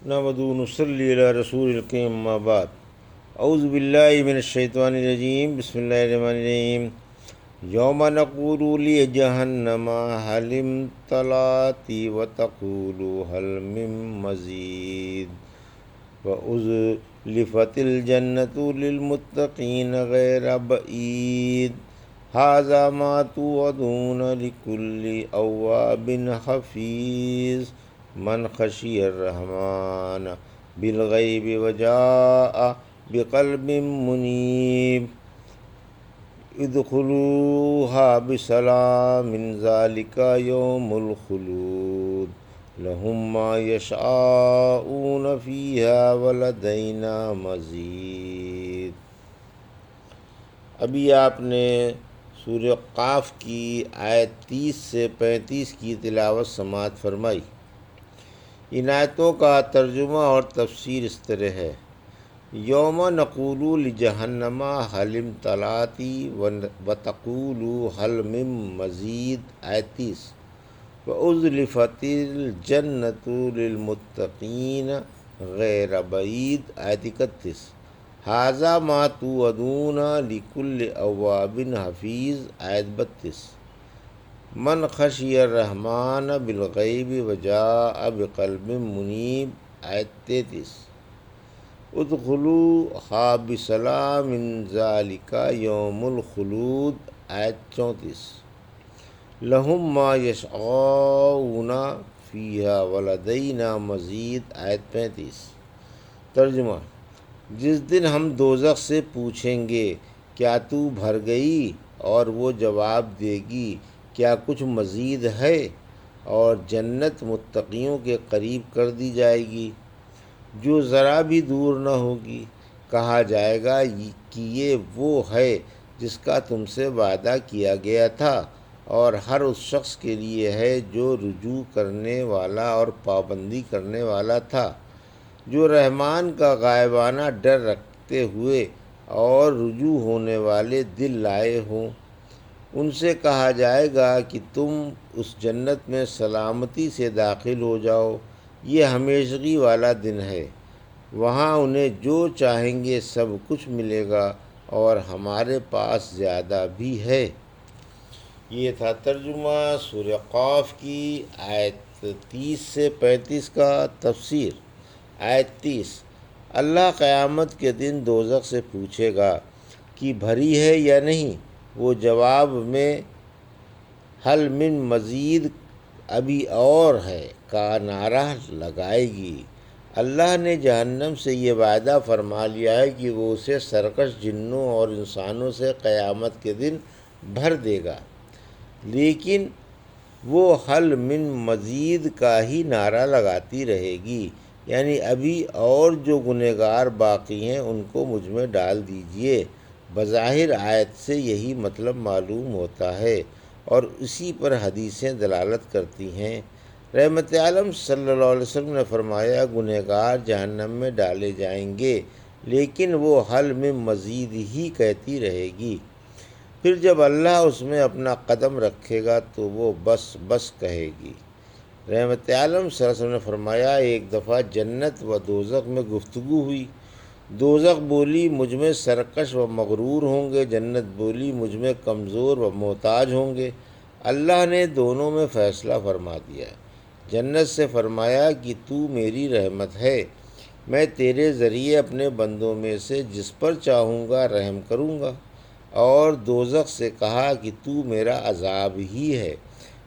نحمدہ و نصلی علی رسول الکریم اما بعد اعوذ باللہ من الشیطان الرجیم بسم اللہ الرحمن الرحیم یوم نقول لجہنم هل امتلأت وتقول هل من مزید وأزلفت الجنة للمتقین غیر بعید ھذا ما توعدون لکل اواب حفیظ من خشی الرحمن بالغیب وجاء بقلب منیب ادخلوها بسلام ذلک یوم الخلود لہم ما یشاءون فیہا ولدینا مزید۔ ابھی آپ نے سورہ قاف کی آیت 30 سے 35 کی تلاوت سماعت فرمائی۔ ان آیتوں کا ترجمہ اور تفسیر اس طرح ہے: یوم نقول لجہنم هل امتلأت وتقول هل من مزید آیت 30، وأزلفت الجنة للمتقین غیر بعید آیت 31، ھذا ما توعدون لکل اواب حفیظ آیت 32، من خشی الرحمن بالغیب وجاء بقلب منیب آیت 33، ادخلوها بسلام ذلک یوم الخلود آیت 34، لہم ما یشاءون فیہا ولدینا مزید آیت 35۔ ترجمہ: جس دن ہم دوزخ سے پوچھیں گے کیا تو بھر گئی، اور وہ جواب دے گی کیا کچھ مزید ہے، اور جنت متقیوں کے قریب کر دی جائے گی جو ذرا بھی دور نہ ہوگی۔ کہا جائے گا کہ یہ وہ ہے جس کا تم سے وعدہ کیا گیا تھا، اور ہر اس شخص کے لیے ہے جو رجوع کرنے والا اور پابندی کرنے والا تھا، جو رحمان کا غائبانہ ڈر رکھتے ہوئے اور رجوع ہونے والے دل لائے ہوں۔ ان سے کہا جائے گا کہ تم اس جنت میں سلامتی سے داخل ہو جاؤ، یہ ہمیشگی والا دن ہے، وہاں انہیں جو چاہیں گے سب کچھ ملے گا، اور ہمارے پاس زیادہ بھی ہے۔ یہ تھا ترجمہ سورہ قاف کی آیت 30 سے 35 کا۔ تفسیر: آیت 30، اللہ قیامت کے دن دوزخ سے پوچھے گا کہ بھری ہے یا نہیں، وہ جواب میں حل من مزید ابھی اور ہے کا نعرہ لگائے گی۔ اللہ نے جہنم سے یہ وعدہ فرما لیا ہے کہ وہ اسے سرکش جنوں اور انسانوں سے قیامت کے دن بھر دے گا، لیکن وہ حل من مزید کا ہی نعرہ لگاتی رہے گی، یعنی ابھی اور جو گنہگار باقی ہیں ان کو مجھ میں ڈال دیجئے۔ بظاہر آیت سے یہی مطلب معلوم ہوتا ہے، اور اسی پر حدیثیں دلالت کرتی ہیں۔ رحمت عالم صلی اللہ علیہ وسلم نے فرمایا، گنہگار جہنم میں ڈالے جائیں گے، لیکن وہ حل من مزید ہی کہتی رہے گی۔ پھر جب اللہ اس میں اپنا قدم رکھے گا تو وہ بس بس کہے گی۔ رحمت عالم صلی اللہ علیہ وسلم نے فرمایا، ایک دفعہ جنت و دوزخ میں گفتگو ہوئی۔ دوزخ بولی مجھ میں سرکش و مغرور ہوں گے، جنت بولی مجھ میں کمزور و محتاج ہوں گے۔ اللہ نے دونوں میں فیصلہ فرما دیا۔ جنت سے فرمایا کہ تو میری رحمت ہے، میں تیرے ذریعے اپنے بندوں میں سے جس پر چاہوں گا رحم کروں گا، اور دوزخ سے کہا کہ تو میرا عذاب ہی ہے،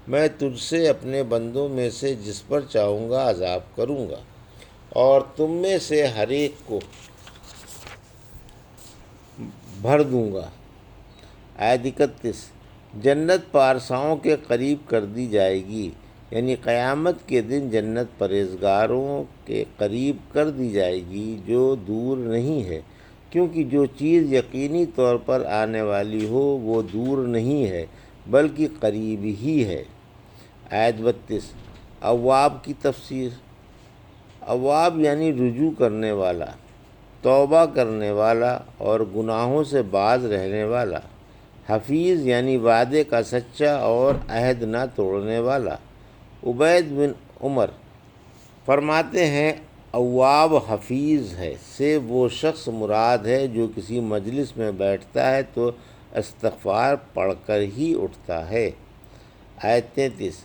میں تجھ سے اپنے بندوں میں سے جس پر چاہوں گا عذاب کروں گا، اور تم میں سے ہر ایک کو بھر دوں گا۔ آیت 31، جنت پارساؤں کے قریب کر دی جائے گی، یعنی قیامت کے دن جنت پرہیزگاروں کے قریب کر دی جائے گی جو دور نہیں ہے، کیونکہ جو چیز یقینی طور پر آنے والی ہو وہ دور نہیں ہے بلکہ قریب ہی ہے۔ آیت 32، اواب کی تفسیر: اواب یعنی رجوع کرنے والا، توبہ کرنے والا اور گناہوں سے باز رہنے والا۔ حفیظ یعنی وعدے کا سچا اور عہد نہ توڑنے والا۔ عبید بن عمر فرماتے ہیں، اواب حفیظ ہے سے وہ شخص مراد ہے جو کسی مجلس میں بیٹھتا ہے تو استغفار پڑھ کر ہی اٹھتا ہے۔ آیت 33،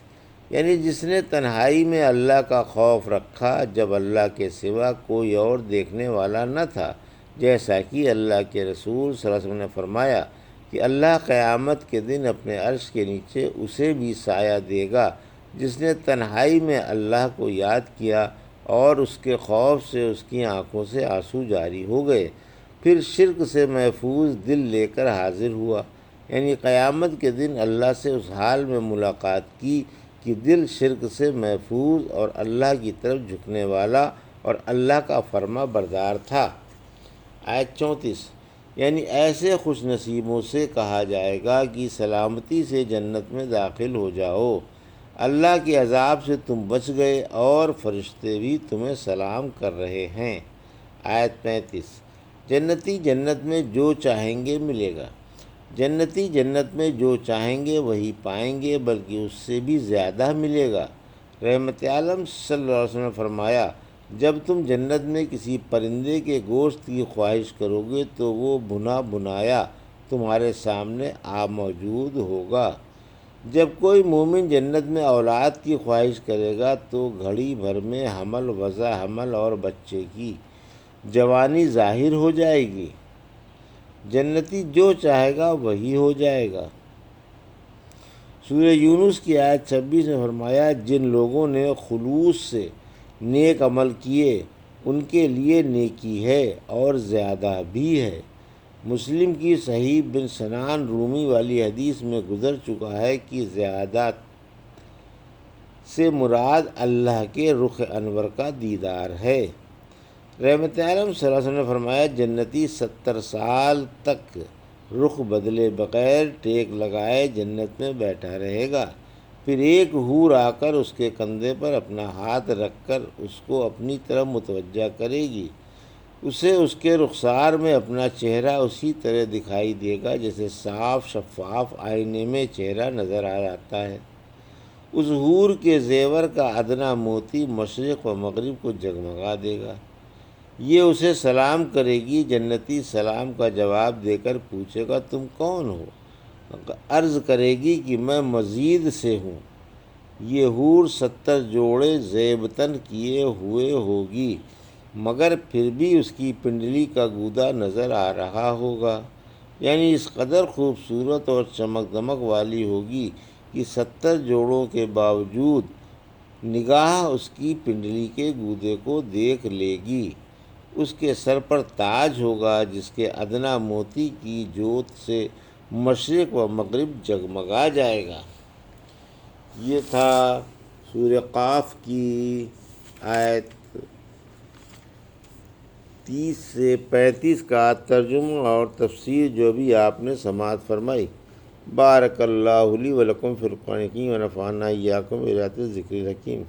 یعنی جس نے تنہائی میں اللہ کا خوف رکھا جب اللہ کے سوا کوئی اور دیکھنے والا نہ تھا، جیسا کہ اللہ کے رسول صلی اللہ علیہ وسلم نے فرمایا کہ اللہ قیامت کے دن اپنے عرش کے نیچے اسے بھی سایہ دے گا جس نے تنہائی میں اللہ کو یاد کیا اور اس کے خوف سے اس کی آنکھوں سے آنسو جاری ہو گئے، پھر شرک سے محفوظ دل لے کر حاضر ہوا، یعنی قیامت کے دن اللہ سے اس حال میں ملاقات کی کہ دل شرک سے محفوظ اور اللہ کی طرف جھکنے والا اور اللہ کا فرما بردار تھا۔ آیت 34، یعنی ایسے خوش نصیبوں سے کہا جائے گا کہ سلامتی سے جنت میں داخل ہو جاؤ، اللہ کے عذاب سے تم بچ گئے اور فرشتے بھی تمہیں سلام کر رہے ہیں۔ آیت 35، جنتی جنت میں جو چاہیں گے ملے گا، جنتی جنت میں جو چاہیں گے وہی پائیں گے بلکہ اس سے بھی زیادہ ملے گا۔ رحمت عالم صلی اللہ علیہ وسلم نے فرمایا، جب تم جنت میں کسی پرندے کے گوشت کی خواہش کرو گے تو وہ بھنا بنایا تمہارے سامنے موجود ہوگا۔ جب کوئی مومن جنت میں اولاد کی خواہش کرے گا تو گھڑی بھر میں حمل وضع حمل اور بچے کی جوانی ظاہر ہو جائے گی۔ جنتی جو چاہے گا وہی ہو جائے گا۔ سورہ یونس کی آیت 26 میں فرمایا، جن لوگوں نے خلوص سے نیک عمل کیے ان کے لیے نیکی ہے اور زیادہ بھی ہے۔ مسلم کی صحیح بن سنان رومی والی حدیث میں گزر چکا ہے کہ زیادہ سے مراد اللہ کے رخ انور کا دیدار ہے۔ رحمت عالم صلی اللہ علیہ وسلم نے فرمایا، جنتی 70 سال تک رخ بدلے بغیر ٹیک لگائے جنت میں بیٹھا رہے گا، پھر ایک حور آ کر اس کے کندھے پر اپنا ہاتھ رکھ کر اس کو اپنی طرف متوجہ کرے گی، اسے اس کے رخسار میں اپنا چہرہ اسی طرح دکھائی دے گا جیسے صاف شفاف آئینے میں چہرہ نظر آ جاتا ہے۔ اس حور کے زیور کا ادنا موتی مشرق و مغرب کو جگمگا دے گا، یہ اسے سلام کرے گی، جنتی سلام کا جواب دے کر پوچھے گا تم کون ہو؟ عرض کرے گی کہ میں مزید سے ہوں۔ یہ حور 70 جوڑے زیبتن کیے ہوئے ہوگی مگر پھر بھی اس کی پنڈلی کا گودا نظر آ رہا ہوگا، یعنی اس قدر خوبصورت اور چمک دمک والی ہوگی کہ 70 جوڑوں کے باوجود نگاہ اس کی پنڈلی کے گودے کو دیکھ لے گی۔ اس کے سر پر تاج ہوگا جس کے ادنا موتی کی جوت سے مشرق و مغرب جگمگا جائے گا۔ یہ تھا سورہ قاف کی آیت 30 سے 35 کا ترجمہ اور تفسیر جو بھی آپ نے سماعت فرمائی۔ بارک اللہ لی و لکم فی القرآن الحکیم و نفعنا ایاکم بآیات الذکر الحکیم۔